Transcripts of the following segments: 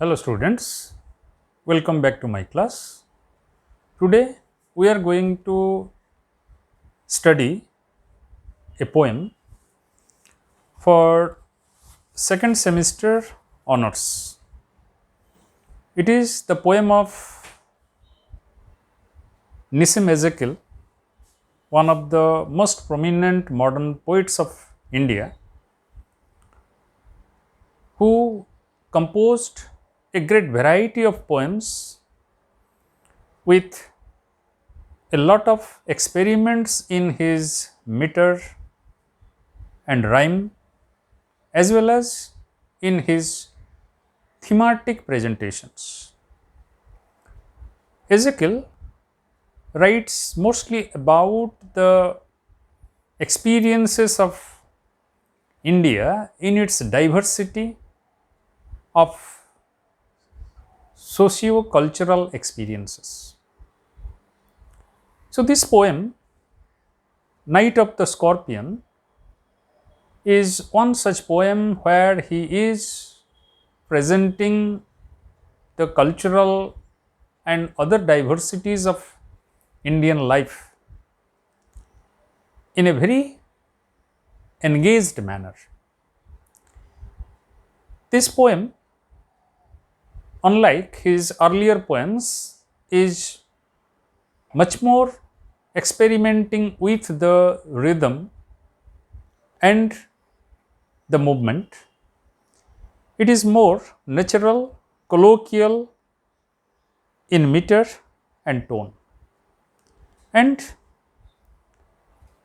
Hello students, welcome back to my class. Today we are going to study a poem for second semester honors. It is the poem of Nissim Ezekiel, one of the most prominent modern poets of India, who composed a great variety of poems with a lot of experiments in his meter and rhyme, as well as in his thematic presentations. Ezekiel writes mostly about the experiences of India in its diversity of socio-cultural experiences. So this poem, Night of the Scorpion, is one such poem where he is presenting the cultural and other diversities of Indian life in a very engaged manner. This poem, unlike his earlier poems, is much more experimenting with the rhythm and the movement. It is more natural, colloquial in meter and tone. And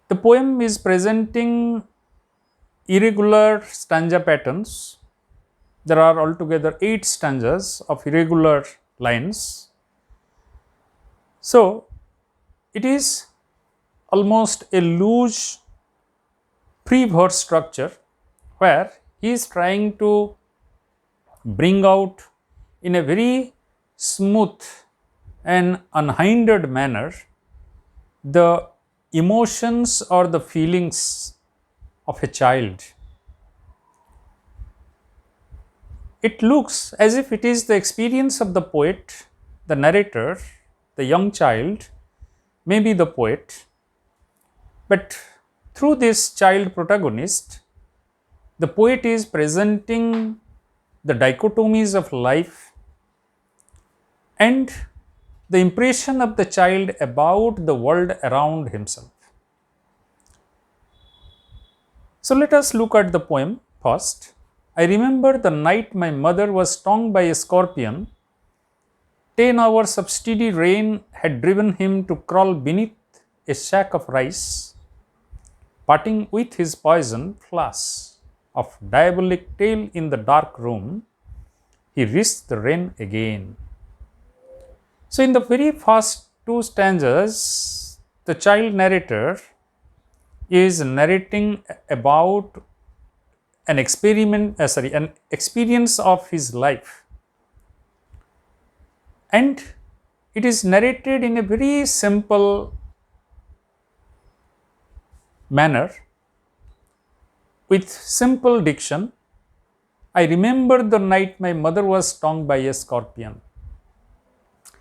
the poem is presenting irregular stanza patterns. There are altogether 8 stanzas of irregular lines. So, it is almost a loose pre-verse structure where he is trying to bring out in a very smooth and unhindered manner the emotions or the feelings of a child. It looks as if it is the experience of the poet, the narrator, the young child, maybe the poet, but through this child protagonist, the poet is presenting the dichotomies of life and the impression of the child about the world around himself. So let us look at the poem first. I remember the night my mother was stung by a scorpion. 10 hours of steady rain had driven him to crawl beneath a sack of rice. Parting with his poison flash of diabolic tale in the dark room, he risked the rain again. So in the very first 2 stanzas, the child narrator is narrating about an experience of his life, and it is narrated in a very simple manner with simple diction. I remember the night my mother was stung by a scorpion.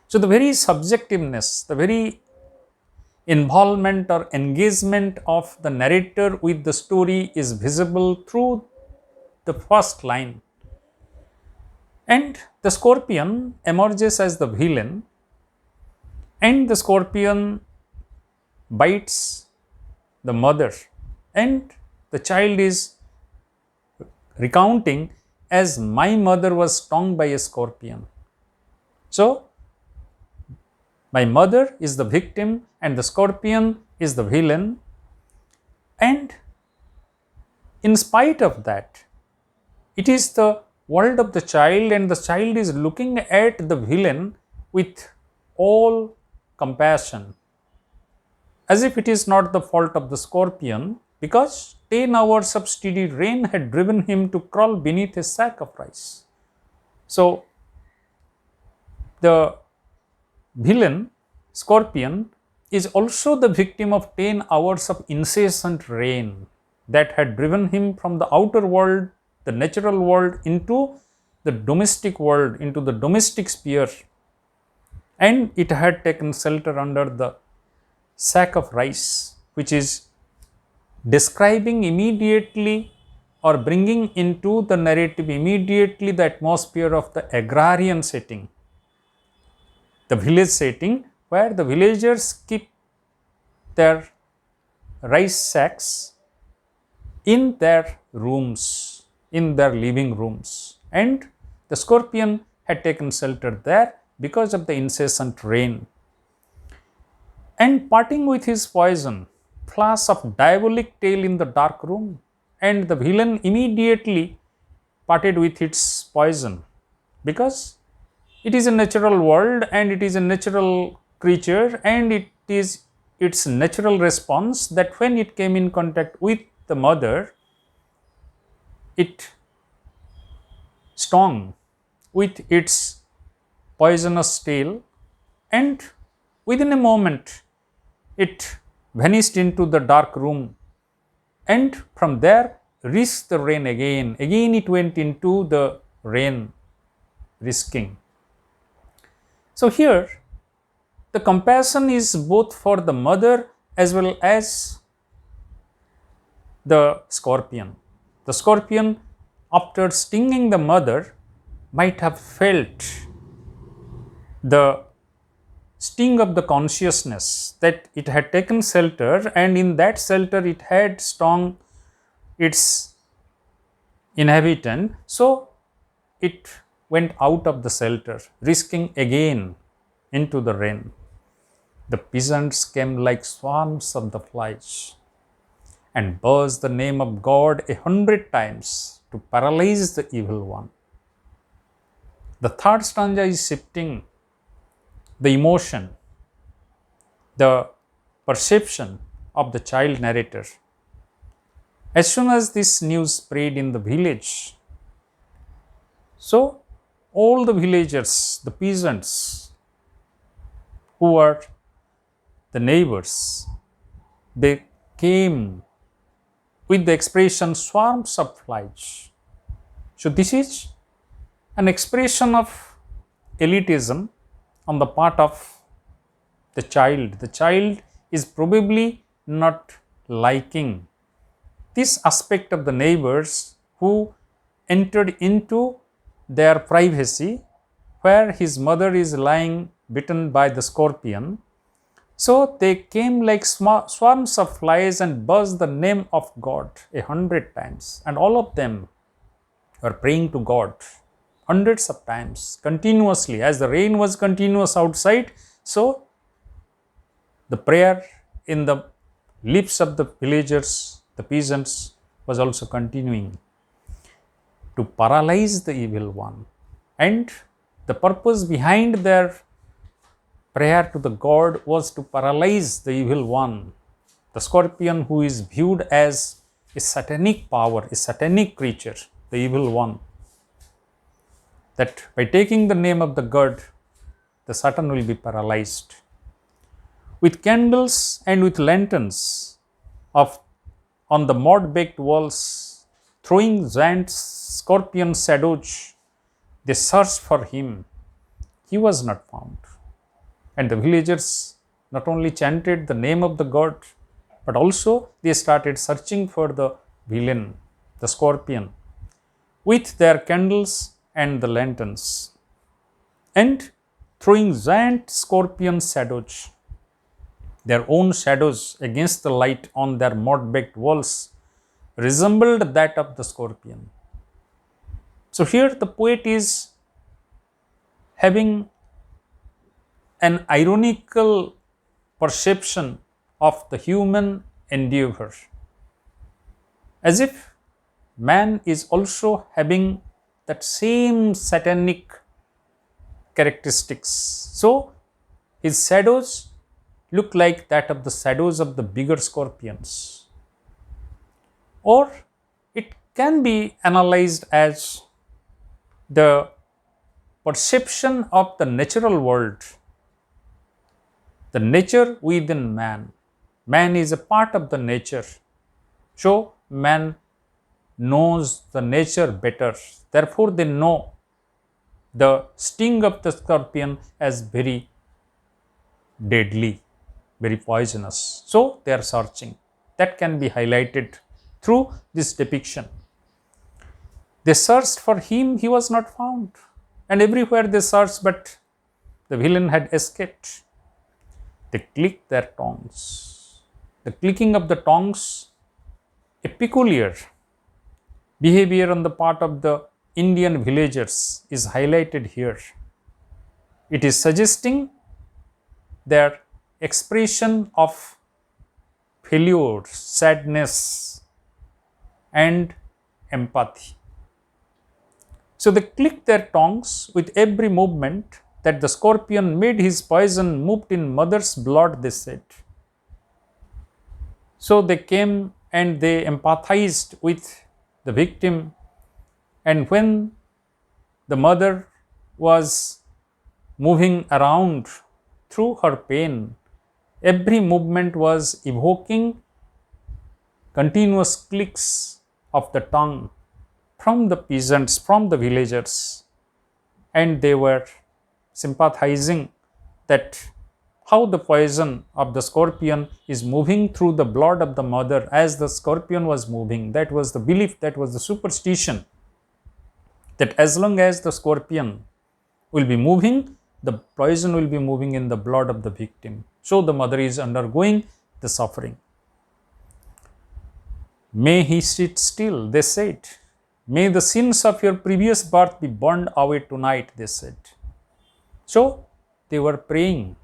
So the very subjectiveness, the very involvement or engagement of the narrator with the story is visible through the first line. And the scorpion emerges as the villain, and the scorpion bites the mother, and the child is recounting as my mother was stung by a scorpion. So, my mother is the victim and the scorpion is the villain, and in spite of that, it is the world of the child, and the child is looking at the villain with all compassion, as if it is not the fault of the scorpion, because 10 hours of steady rain had driven him to crawl beneath a sack of rice. So, the villain, scorpion, is also the victim of 10 hours of incessant rain that had driven him from the outer world, the natural world, into the domestic world, into the domestic sphere, and it had taken shelter under the sack of rice, which is describing immediately or bringing into the narrative immediately the atmosphere of the agrarian setting, the village setting, where the villagers keep their rice sacks in their rooms, in their living rooms, and the scorpion had taken shelter there because of the incessant rain. And parting with his poison, flash of diabolic tail in the dark room, and the villain immediately parted with its poison, because it is a natural world and it is a natural creature, and it is its natural response that when it came in contact with the mother, it stung with its poisonous tail, and within a moment it vanished into the dark room, and from there risked the rain again. Again it went into the rain, risking. So here the compassion is both for the mother as well as the scorpion. The scorpion, after stinging the mother, might have felt the sting of the consciousness that it had taken shelter, and in that shelter it had stung its inhabitant, so it went out of the shelter, risking again into the rain. The peasants came like swarms of the flies and buzzed the name of God 100 times to paralyze the evil one. The third stanza is shifting the emotion, the perception of the child narrator. As soon as this news spread in the village, so all the villagers, the peasants who were the neighbors, they came with the expression swarms of flies. So this is an expression of elitism on the part of the child. The child is probably not liking this aspect of the neighbors who entered into their privacy, where his mother is lying bitten by the scorpion. So they came like swarms of flies and buzzed the name of God 100 times, and all of them were praying to God hundreds of times continuously, as the rain was continuous outside. So the prayer in the lips of the villagers, the peasants, was also continuing to paralyze the evil one. And the purpose behind their prayer to the God was to paralyze the evil one, the scorpion, who is viewed as a satanic power, a satanic creature, the evil one. That by taking the name of the God, the Satan will be paralyzed. With candles and with lanterns on the mud-baked walls, throwing giant scorpion shadows, they searched for him. He was not found. And the villagers not only chanted the name of the God, but also they started searching for the villain, the scorpion, with their candles and the lanterns, and throwing giant scorpion shadows, their own shadows against the light on their mud-baked walls, resembled that of the scorpion. So here the poet is having an ironical perception of the human endeavor, as if man is also having that same satanic characteristics. So his shadows look like that of the shadows of the bigger scorpions. Or it can be analyzed as the perception of the natural world, the nature within man. Man is a part of the nature. So man knows the nature better. Therefore they know the sting of the scorpion as very deadly, very poisonous. So they are searching. That can be highlighted through this depiction. They searched for him, he was not found. And everywhere they searched, but the villain had escaped. They clicked their tongues. The clicking of the tongues, a peculiar behavior on the part of the Indian villagers, is highlighted here. It is suggesting their expression of failure, sadness, and empathy. So they clicked their tongues with every movement that the scorpion made his poison moved in mother's blood, they said. So they came and they empathized with the victim, and when the mother was moving around through her pain, every movement was evoking continuous clicks of the tongue from the peasants, from the villagers, and they were sympathizing that how the poison of the scorpion is moving through the blood of the mother as the scorpion was moving. That was the belief, that was the superstition, that as long as the scorpion will be moving, the poison will be moving in the blood of the victim. So the mother is undergoing the suffering. May he sit still, they said. May the sins of your previous birth be burned away tonight, they said. So they were praying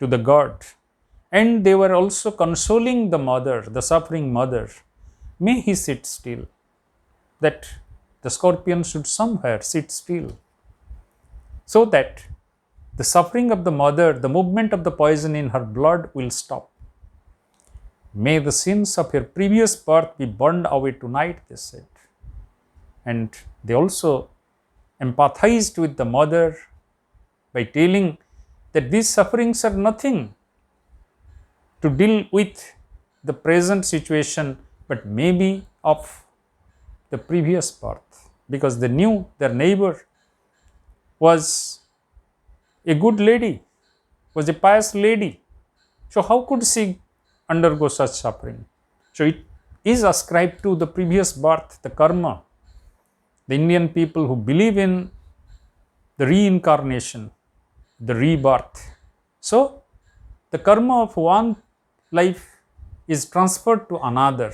to the God, and they were also consoling the mother, the suffering mother. May he sit still, that the scorpion should somewhere sit still, so that the suffering of the mother, the movement of the poison in her blood will stop. May the sins of your previous birth be burned away tonight, they said. And they also empathized with the mother by telling that these sufferings are nothing to deal with the present situation, but maybe of the previous birth, because they knew their neighbor was a good lady, was a pious lady. So how could she undergo such suffering? So it is ascribed to the previous birth, the karma. The Indian people who believe in the reincarnation, the rebirth. So the karma of one life is transferred to another.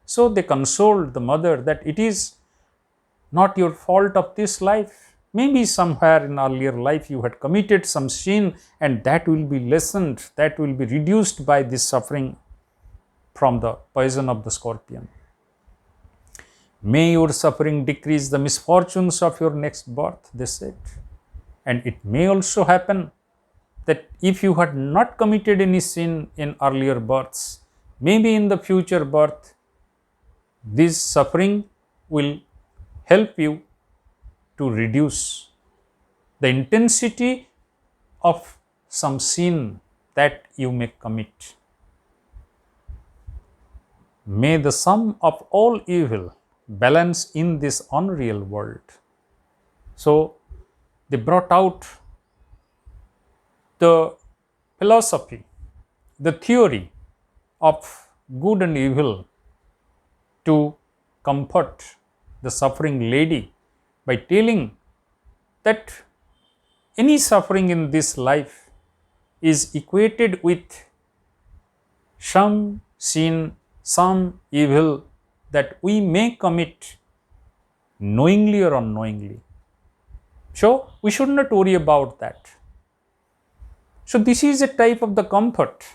So they consoled the mother that it is not your fault of this life. Maybe somewhere in earlier life you had committed some sin, and that will be lessened, that will be reduced by this suffering from the poison of the scorpion. May your suffering decrease the misfortunes of your next birth, they said. And it may also happen that if you had not committed any sin in earlier births, maybe in the future birth, this suffering will help you to reduce the intensity of some sin that you may commit. May the sum of all evil balance in this unreal world. So they brought out the philosophy, the theory of good and evil to comfort the suffering lady by telling that any suffering in this life is equated with some sin, some evil that we may commit knowingly or unknowingly. So we should not worry about that. So this is a type of the comfort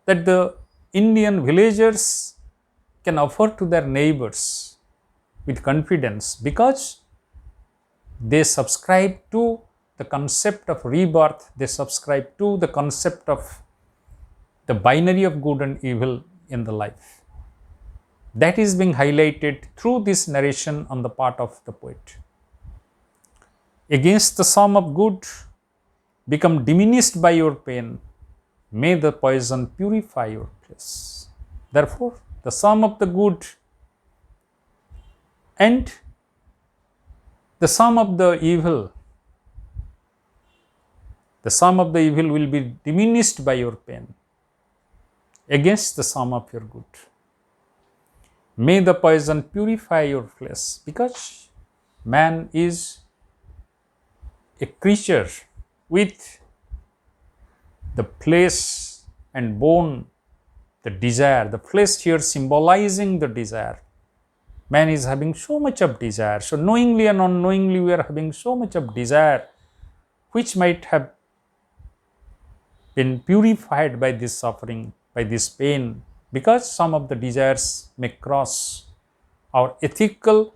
that the Indian villagers can offer to their neighbors with confidence, because they subscribe to the concept of rebirth, they subscribe to the concept of the binary of good and evil in the life. That is being highlighted through this narration on the part of the poet. Against the sum of good, become diminished by your pain, may the poison purify your place. Therefore, the sum of the good and the sum of the evil will be diminished by your pain against the sum of your good. May the poison purify your flesh, because man is a creature with the flesh and bone, the desire, the flesh here symbolizing the desire. Man is having so much of desire. So knowingly and unknowingly we are having so much of desire, which might have been purified by this suffering, by this pain, because some of the desires may cross our ethical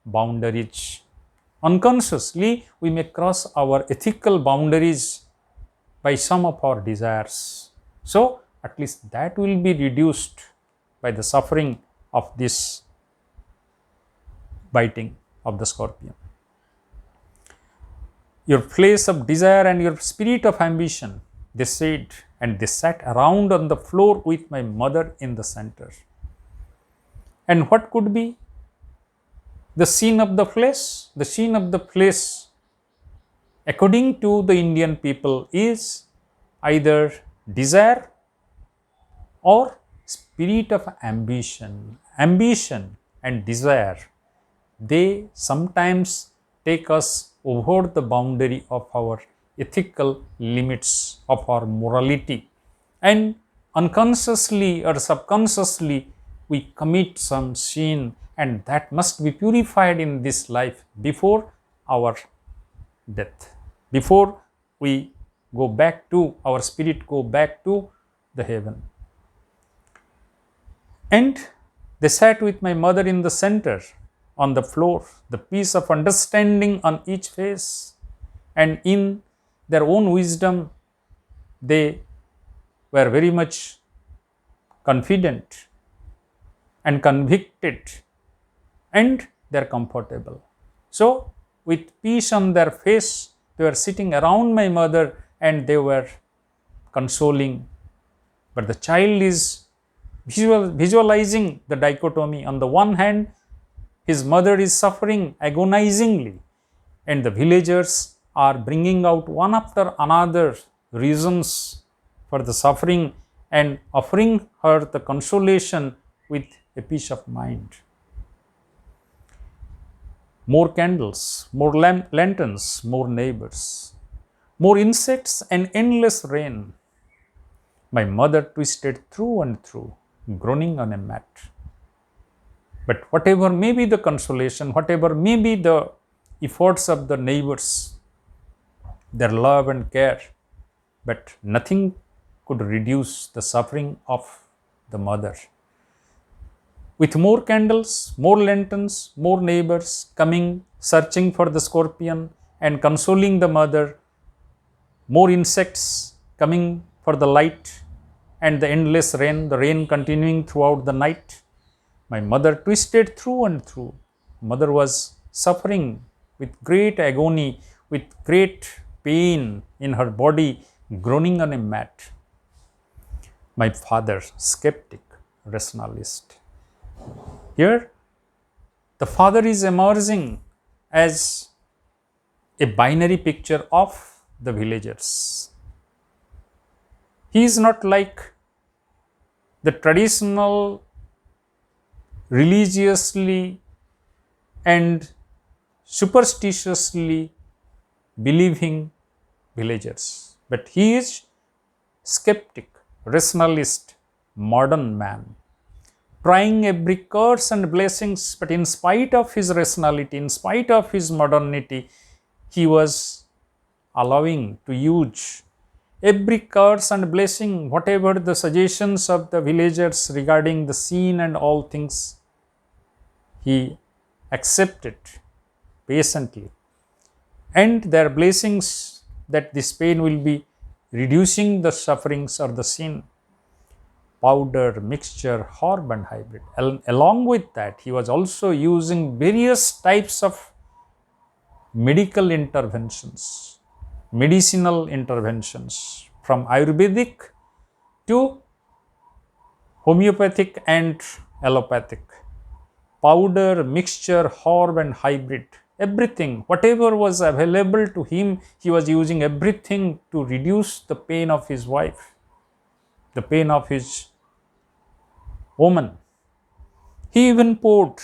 boundaries. Unconsciously, we may cross our ethical boundaries by some of our desires. So, at least that will be reduced by the suffering of this biting of the scorpion. Your place of desire and your spirit of ambition, they said, and they sat around on the floor with my mother in the center. And what could be the sin of the flesh? The sin of the flesh, according to the Indian people, is either desire or spirit of ambition. Ambition and desire, they sometimes take us over the boundary of our ethical limits, of our morality, and unconsciously or subconsciously we commit some sin, and that must be purified in this life before our death, before we go back to, our spirit go back to the heaven. And they sat with my mother in the center on the floor, the peace of understanding on each face, and in their own wisdom they were very much confident and convicted, and they are comfortable. So with peace on their face, they were sitting around my mother and they were consoling. But the child is visualizing the dichotomy. On the one hand, his mother is suffering agonizingly, and the villagers are bringing out one after another reasons for the suffering and offering her the consolation with a peace of mind. More candles, more lanterns, more neighbors, more insects and endless rain. My mother twisted through and through, groaning on a mat. But whatever may be the consolation, whatever may be the efforts of the neighbors, their love and care, but nothing could reduce the suffering of the mother. With more candles, more lanterns, more neighbors coming, searching for the scorpion and consoling the mother, more insects coming for the light, and the endless rain, the rain continuing throughout the night. My mother twisted through and through. Mother was suffering with great agony, with great pain in her body, groaning on a mat. My father, skeptic, rationalist. Here, the father is emerging as a binary picture of the villagers. He is not like the traditional religiously and superstitiously believing villagers, but he is skeptic, rationalist, modern man, trying every curse and blessings, but in spite of his rationality, in spite of his modernity, he was allowing to use every curse and blessing, whatever the suggestions of the villagers regarding the sin and all things, he accepted patiently. And their blessings that this pain will be reducing the sufferings or the sin. Powder, mixture, herb and hybrid. Along with that, he was also using various types of medical interventions, medicinal interventions, from Ayurvedic to homeopathic and allopathic. Powder, mixture, herb and hybrid. everything, whatever was available to him, he was using everything to reduce the pain of his wife, the pain of his woman. He even poured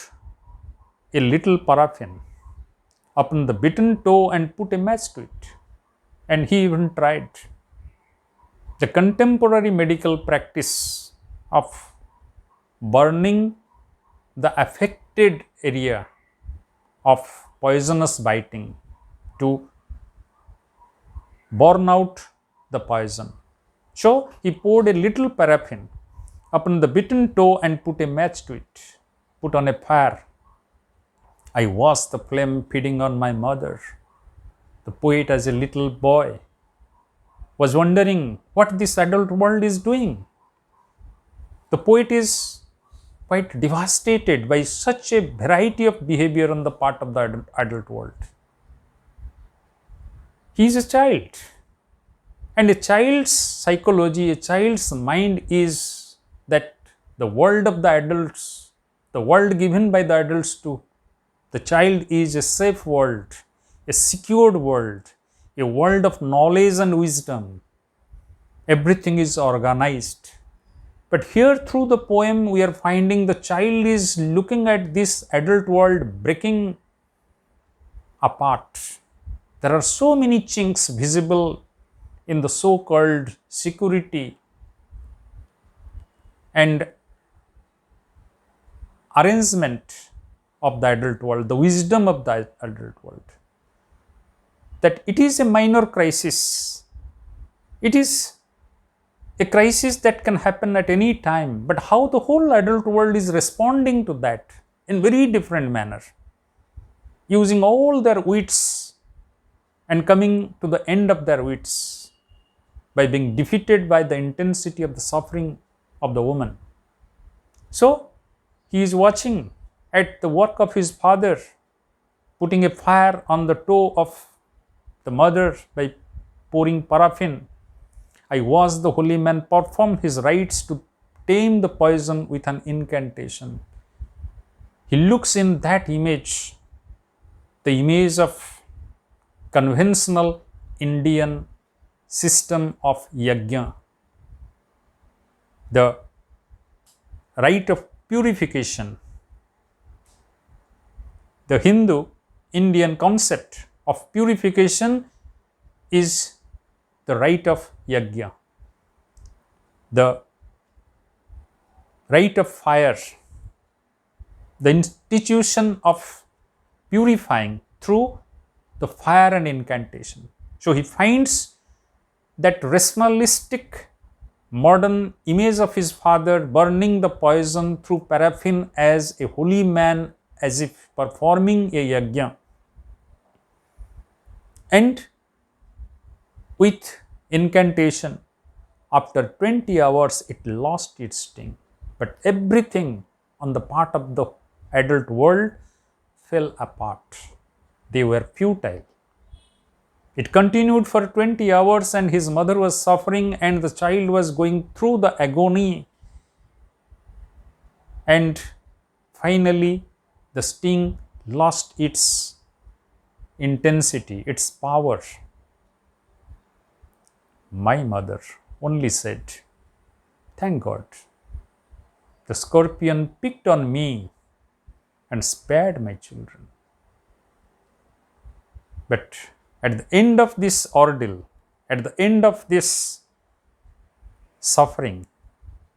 a little paraffin upon the bitten toe and put a match to it. And he even tried. The contemporary medical practice of burning the affected area of poisonous biting to burn out the poison. So he poured a little paraffin upon the bitten toe and put a match to it, put on a fire. I watched the flame feeding on my mother. The poet, as a little boy, was wondering what this adult world is doing. The poet is quite devastated by such a variety of behavior on the part of the adult world. He is a child, and a child's psychology, a child's mind is that the world of the adults, the world given by the adults to the child is a safe world, a secured world, a world of knowledge and wisdom. Everything is organized. But here through the poem, we are finding the child is looking at this adult world breaking apart. There are so many chinks visible in the so-called security and arrangement of the adult world, the wisdom of the adult world, that it is a minor crisis. It is a crisis that can happen at any time, but how the whole adult world is responding to that in very different manner, using all their wits and coming to the end of their wits by being defeated by the intensity of the suffering of the woman. So he is watching at the work of his father, putting a fire on the toe of the mother by pouring paraffin. I watched the holy man perform his rites to tame the poison with an incantation. He looks in that image, the image of conventional Indian system of yajna, the rite of purification. The Hindu Indian concept of purification is the rite of yajna, the rite of fire, the institution of purifying through the fire and incantation. So he finds that rationalistic modern image of his father burning the poison through paraffin as a holy man, as if performing a yajna. And with incantation, after 20 hours, it lost its sting. But everything on the part of the adult world fell apart. They were futile. It continued for 20 hours and his mother was suffering and the child was going through the agony. And finally, the sting lost its intensity, its power. My mother only said, "Thank God, the scorpion picked on me and spared my children." But at the end of this ordeal, at the end of this suffering,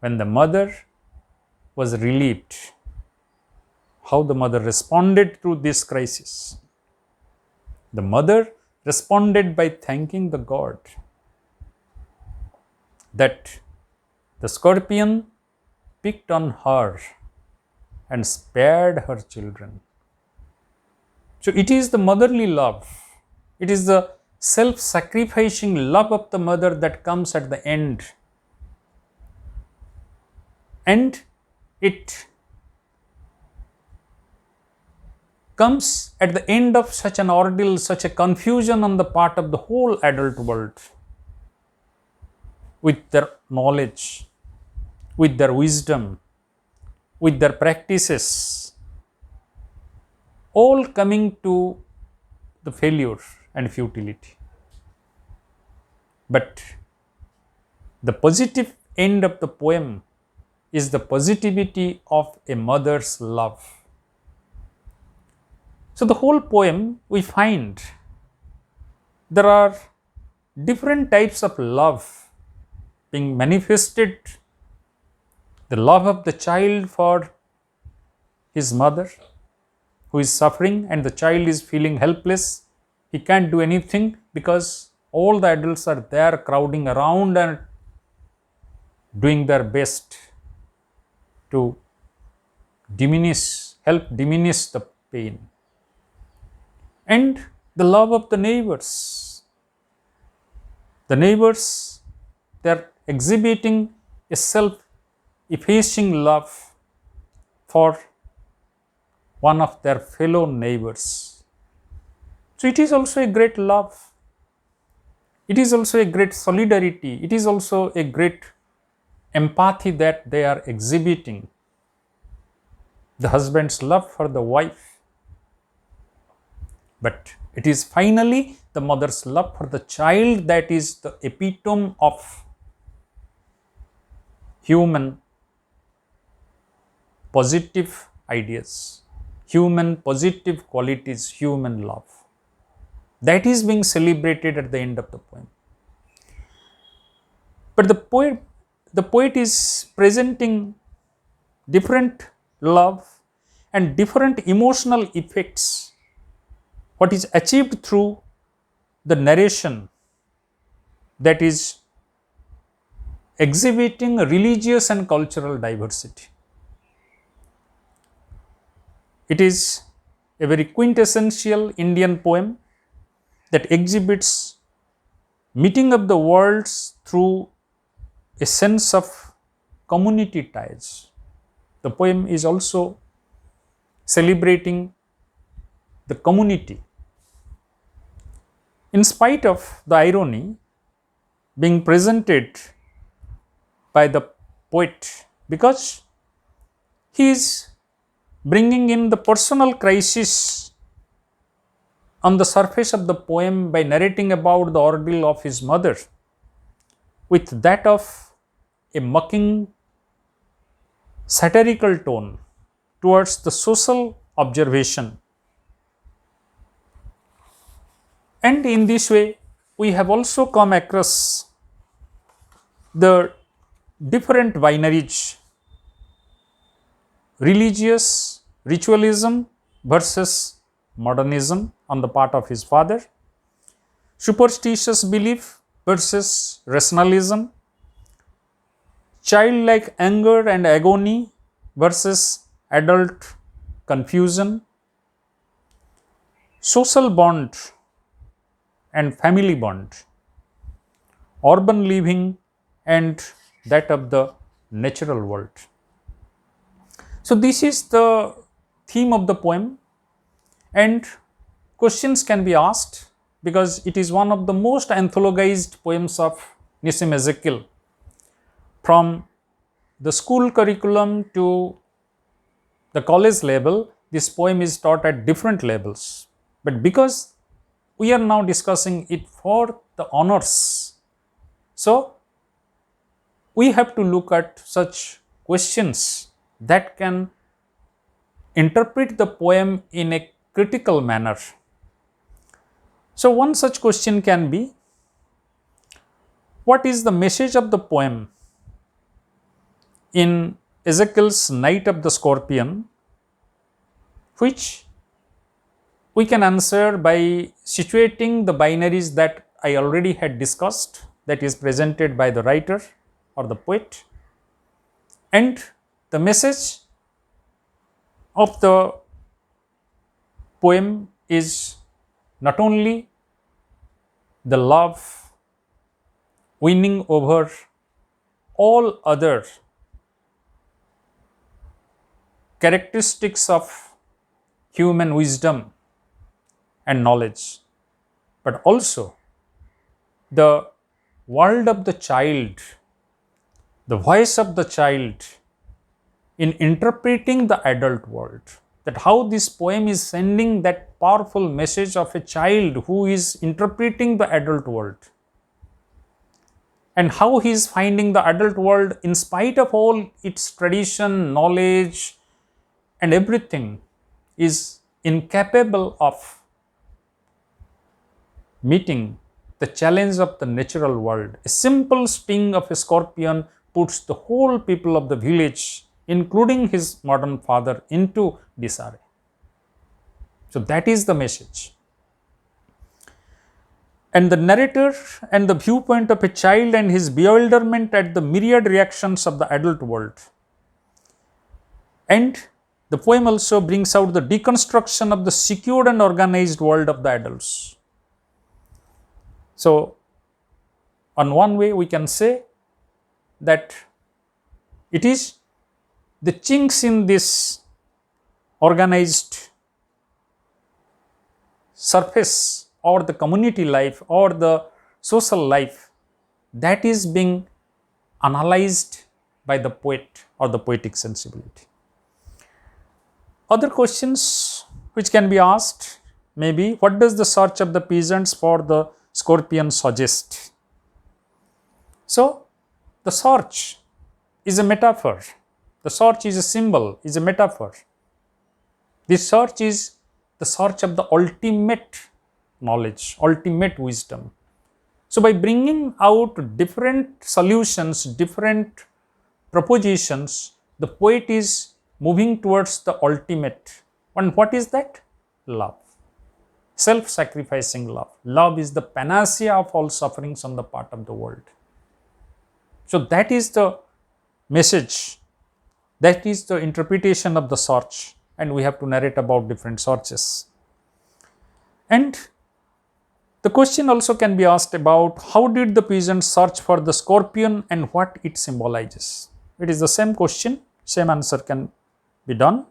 when the mother was relieved, how the mother responded to this crisis? The mother responded by thanking the God that the scorpion picked on her and spared her children. So it is the motherly love, it is the self-sacrificing love of the mother that comes at the end. And it comes at the end of such an ordeal, such a confusion on the part of the whole adult world, with their knowledge, with their wisdom, with their practices. all coming to the failure and futility. But the positive end of the poem is the positivity of a mother's love. So, the whole poem we find there are different types of love being manifested. The love of the child for his mother who is suffering, and the child is feeling helpless. He can't do anything because all the adults are there crowding around and doing their best to help diminish the pain. And the love of the neighbors. The neighbors, they are exhibiting a self-effacing love for one of their fellow neighbors. So it is also a great love. It is also a great solidarity. It is also a great empathy that they are exhibiting. The husband's love for the wife. But it is finally the mother's love for the child that is the epitome of human positive ideas, human positive qualities, human love. That is being celebrated at the end of the poem. But the poet is presenting different love and different emotional effects. What is achieved through the narration that is exhibiting religious and cultural diversity. It is a very quintessential Indian poem that exhibits meeting of the worlds through a sense of community ties. The poem is also celebrating the community. In spite of the irony being presented by the poet, because he is bringing in the personal crisis on the surface of the poem by narrating about the ordeal of his mother with that of a mocking satirical tone towards the social observation. And in this way, we have also come across the different binaries: religious ritualism versus modernism on the part of his father, superstitious belief versus rationalism, childlike anger and agony versus adult confusion, social bond and family bond, urban living and that of the natural world. So this is the theme of the poem, and questions can be asked because it is one of the most anthologized poems of Nissim Ezekiel. From the school curriculum to the college level, this poem is taught at different levels. But because we are now discussing it for the honors, so we have to look at such questions that can interpret the poem in a critical manner. So one such question can be, what is the message of the poem in Ezekiel's Night of the Scorpion, which we can answer by situating the binaries that I already had discussed, that is presented by the writer or the poet, and the message of the poem is not only the love winning over all other characteristics of human wisdom and knowledge, but also the world of the child, the voice of the child in interpreting the adult world. that how this poem is sending that powerful message of a child who is interpreting the adult world, and how he is finding the adult world in spite of all its tradition, knowledge, and everything is incapable of meeting the challenge of the natural world. A simple sting of a scorpion puts the whole people of the village, including his modern father, into disarray. So that is the message. And the narrator and the viewpoint of a child and his bewilderment at the myriad reactions of the adult world. And the poem also brings out the deconstruction of the secured and organized world of the adults. So, on one way we can say that it is the chinks in this organized surface or the community life or the social life that is being analyzed by the poet or the poetic sensibility. Other questions which can be asked may be, what does the search of the peasants for the scorpion suggest? So, the search is a metaphor. The search is a symbol, is a metaphor. This search is the search of the ultimate knowledge, ultimate wisdom. So, by bringing out different solutions, different propositions, the poet is moving towards the ultimate. And what is that? Love. Self-sacrificing love. Love is the panacea of all sufferings on the part of the world. So, that is the message. That is the interpretation of the search, and we have to narrate about different searches. And the question also can be asked about, how did the peasant search for the scorpion and what it symbolizes? It is the same question, same answer can be done.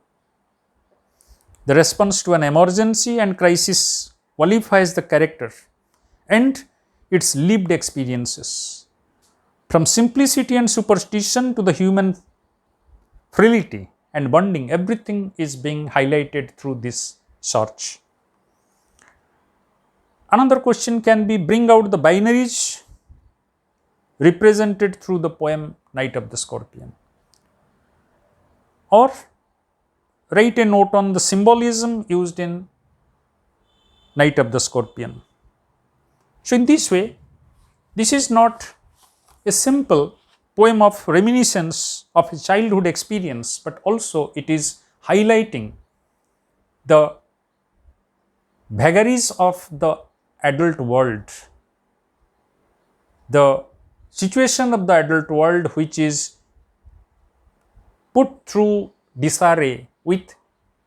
The response to an emergency and crisis qualifies the character and its lived experiences. From simplicity and superstition to the human frailty and bonding, everything is being highlighted through this search. Another question can be, bring out the binaries represented through the poem Night of the Scorpion, or write a note on the symbolism used in Night of the Scorpion. So, in this way, this is not a simple poem of reminiscence of a childhood experience, but also it is highlighting the vagaries of the adult world, the situation of the adult world which is put through disarray with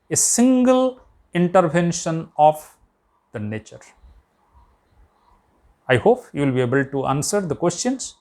a single intervention of the nature. I hope you will be able to answer the questions.